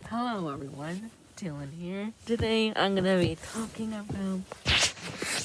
Hello everyone, Dylan here. Today I'm gonna be talking about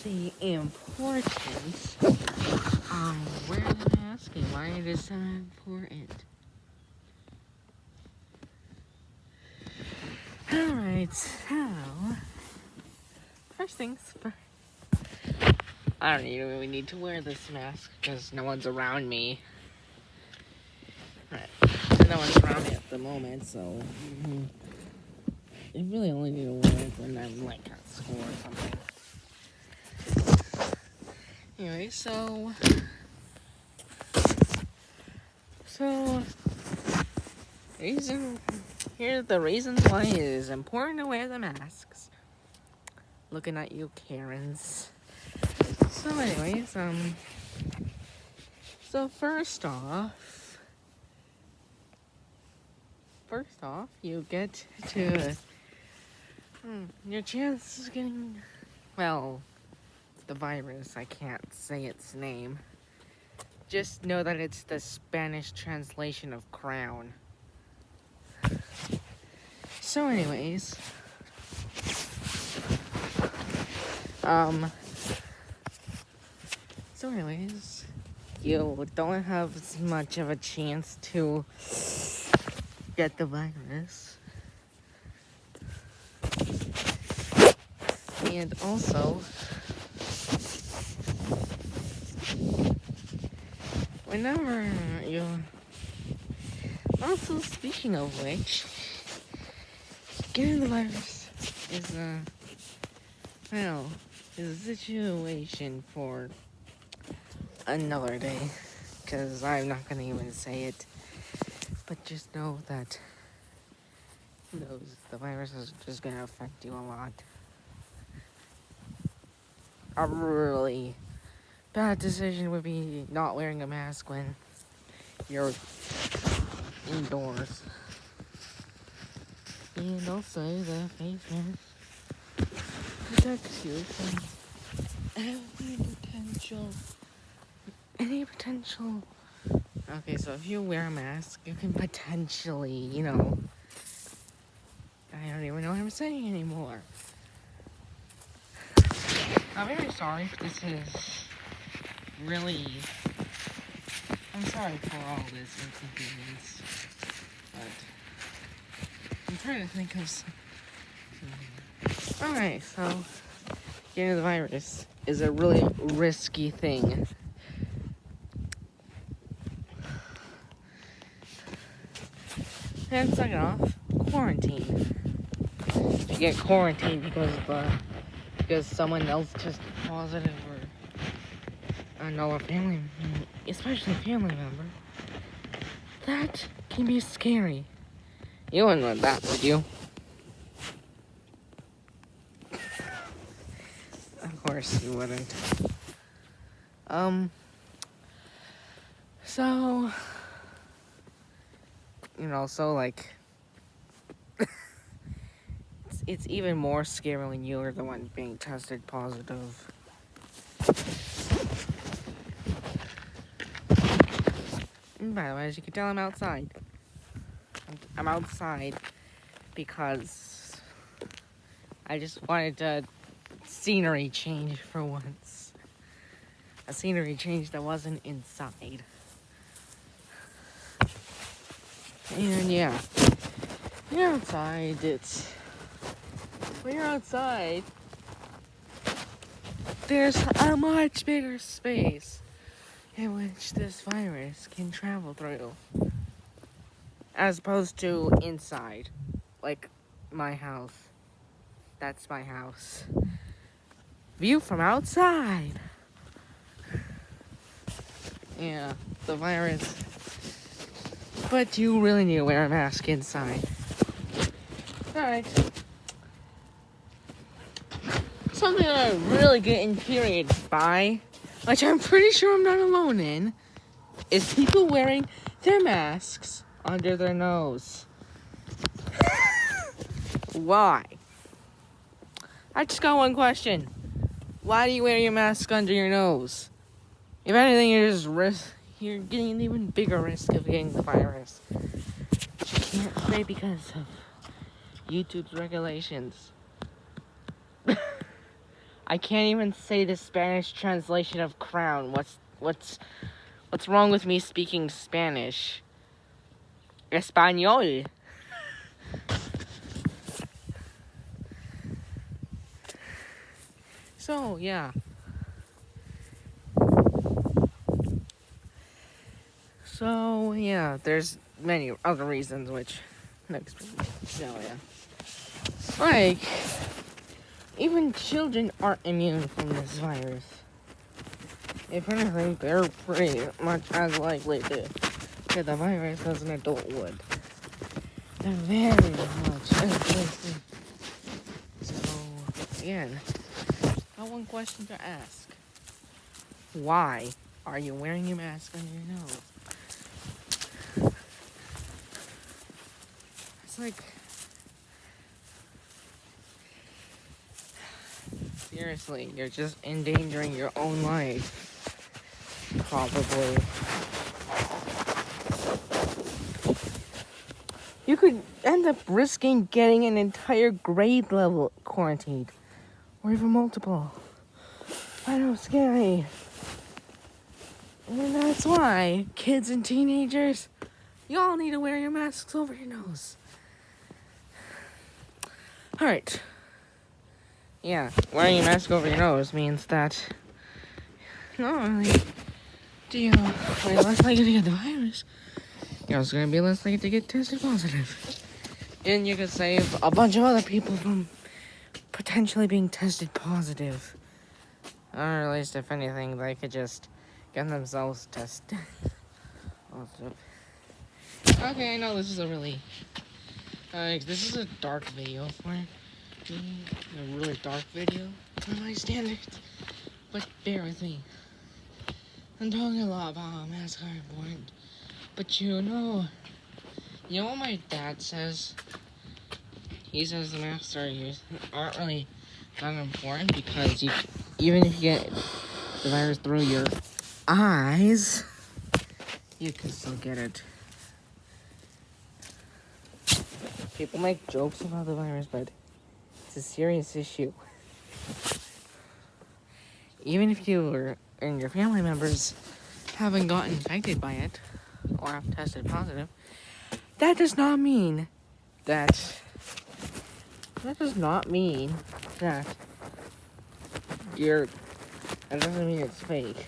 the importance of wearing a mask and why it is so important. Alright, so first things first. I don't even really need to wear this mask because no one's around me. Right. No one's around me at the moment, so I really only need to wear it when I'm like at school or something. Anyway, so here are the reasons why it is important to wear the masks. Looking at you, Karens. So anyways, so first off, you get to your chances of getting, well, the virus, I can't say its name. Just know that it's the Spanish translation of crown. So anyways, you don't have as much of a chance to get the virus. And also, speaking of which, getting the virus is a situation for another day, because I'm not gonna even say it, but just know that the virus is just gonna affect you a lot. A really bad decision would be not wearing a mask when you're indoors. And also, the face mask protects you from any potential. Okay, so if you wear a mask, you can potentially, I don't even know what I'm saying anymore. I'm very sorry if this is really, I'm sorry for all this inconvenience, but I'm trying to think of something. Alright, so getting the virus is a really risky thing. And second off, quarantine. If you get quarantined because someone else tested positive, or another family, especially family member, that can be scary. You wouldn't want that, would you? Of course you wouldn't. It's even more scary when you're the one being tested positive. And by the way, as you can tell, I'm outside. I'm outside because I just wanted a scenery change for once. A scenery change that wasn't inside. And yeah, you're outside, when you're outside, there's a much bigger space in which this virus can travel through, as opposed to inside, like my house. That's my house. View from outside. Yeah, the virus. But you really need to wear a mask inside. Alright. Something that I really get infuriated by, which I'm pretty sure I'm not alone in, is people wearing their masks under their nose. Why? I just got one question. Why do you wear your mask under your nose? If anything, you're getting an even bigger risk of getting the virus. But you can't say because of YouTube's regulations. I can't even say the Spanish translation of crown. What's wrong with me speaking Spanish? Español. So, yeah. So, yeah, there's many other reasons which next week. So, yeah. Like, even children aren't immune from this virus. If anything, they're pretty much as likely to get the virus as an adult would. They're very much as likely. So, again, I have one question to ask. Why are you wearing your mask on your nose? It's like, seriously, you're just endangering your own life. Probably. You could end up risking getting an entire grade level quarantined. Or even multiple. I know, scary. And that's why, kids and teenagers, you all need to wear your masks over your nose. Alright. Yeah, wearing your mask over your nose means that not only do you are less likely to get the virus, you're also going to be less likely to get tested positive. And you could save a bunch of other people from potentially being tested positive. Or at least, if anything, they could just get themselves tested. Okay, I know this is a really... this is a dark video for me. A really dark video for my standards. But bear with me. I'm talking a lot about how masks are important. But you know what my dad says? He says the masks aren't really that important because even if you get the virus through your eyes, you can still get it. People make jokes about the virus, but it's a serious issue. Even if you and your family members haven't gotten infected by it or have tested positive, that does not mean that that doesn't mean it's fake.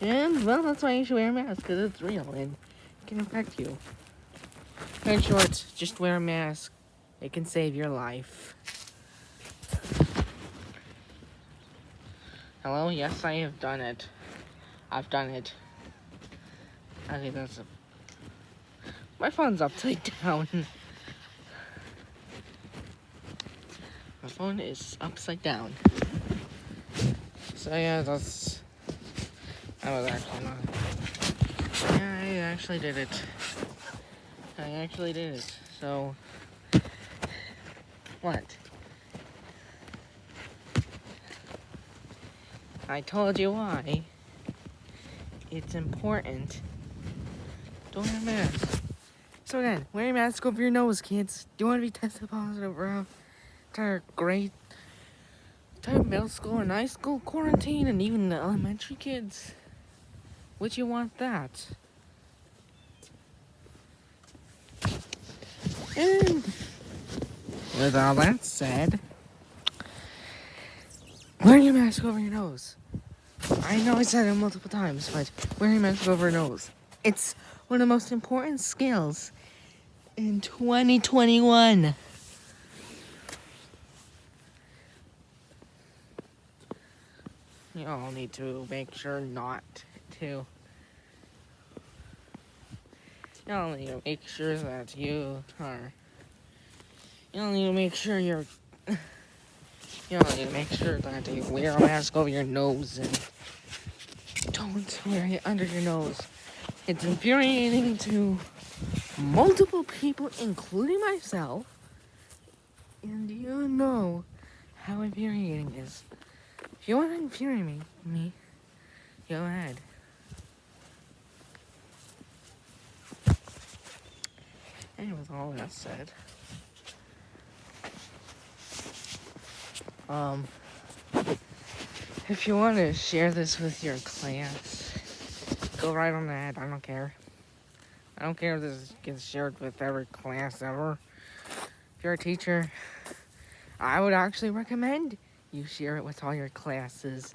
And, well, that's why you should wear a mask, because it's real and it can infect you. In short, just wear a mask. It can save your life. Hello? Yes, I have done it. I've done it. Okay, my phone's upside down. My phone is upside down. So yeah, I was actually not. Yeah, I actually did it. So, what? I told you why. It's important. Don't wear a mask. So again, wear your mask over your nose, kids. Do you want to be tested positive for entire middle school and high school quarantine, and even the elementary kids? Would you want that? And with all that said, wear your mask over your nose. I know I said it multiple times, but wear your mask over your nose. It's one of the most important skills in 2021. You all need to make sure not to. You all need to make sure that you all need to make sure you wear a mask over your nose and don't wear it under your nose. It's infuriating to multiple people, including myself. And you know how infuriating it is. If you want to infuriate me, go ahead. And with all that said, if you want to share this with your class, go right on ahead. I don't care. I don't care if this gets shared with every class ever. If you're a teacher, I would actually recommend you share it with all your classes.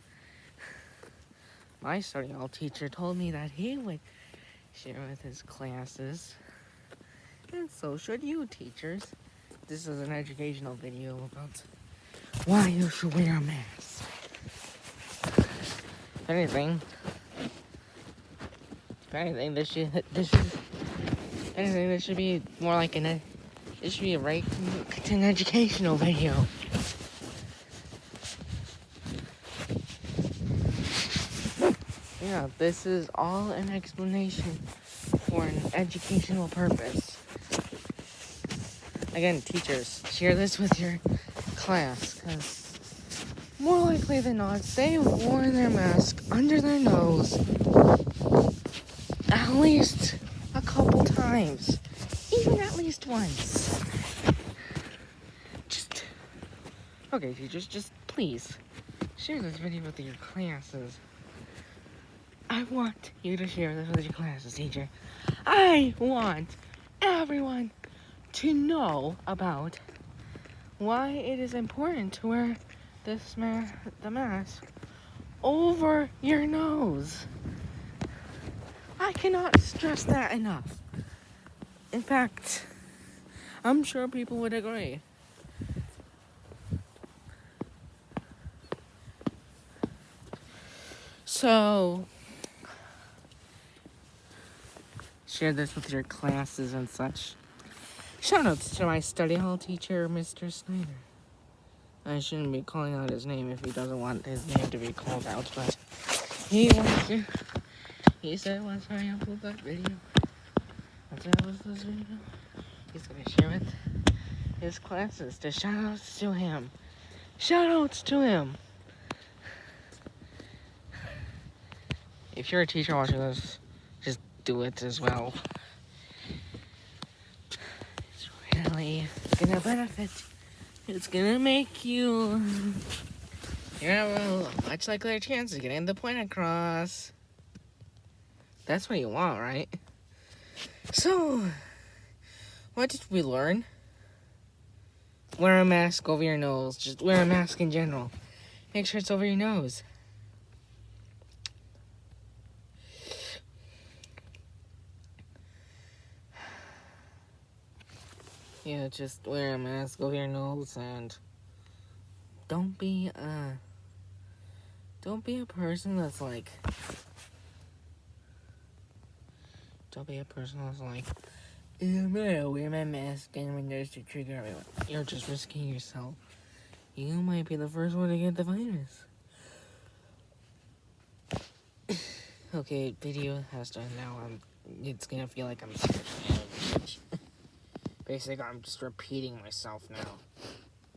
My study hall teacher told me that he would share with his classes. And so should you, teachers. This is an educational video about why you should wear a mask. If anything, this should be more like it should be an educational video. Yeah, this is all an explanation for an educational purpose. Again, teachers, share this with your class, because more likely than not, they wore their mask under their nose at least a couple times, even at least once. Okay, teachers, just please share this video with your classes. I want you to share this with your classes, teacher. I want everyone to know about why it is important to wear the mask over your nose. I cannot stress that enough. In fact, I'm sure people would agree. So, share this with your classes and such. Shoutouts to my study hall teacher, Mr. Snyder. I shouldn't be calling out his name if he doesn't want his name to be called out, but he wants to. He said once I upload that video, he's gonna share with his classes. To shoutouts to him. Shoutouts to him. If you're a teacher watching this, just do it as well. It's really gonna benefit. It's gonna make you have a much likelier chance of getting the point across. That's what you want, right? So, what did we learn? Wear a mask over your nose. Just wear a mask in general. Make sure it's over your nose. Yeah, just wear a mask over your nose and don't be a person that's like, I'm gonna wear my mask and my nose to trigger everyone. You're just risking yourself. You might be the first one to get the virus. Okay, video has done now. It's gonna feel like I'm scared. Basically, I'm just repeating myself now.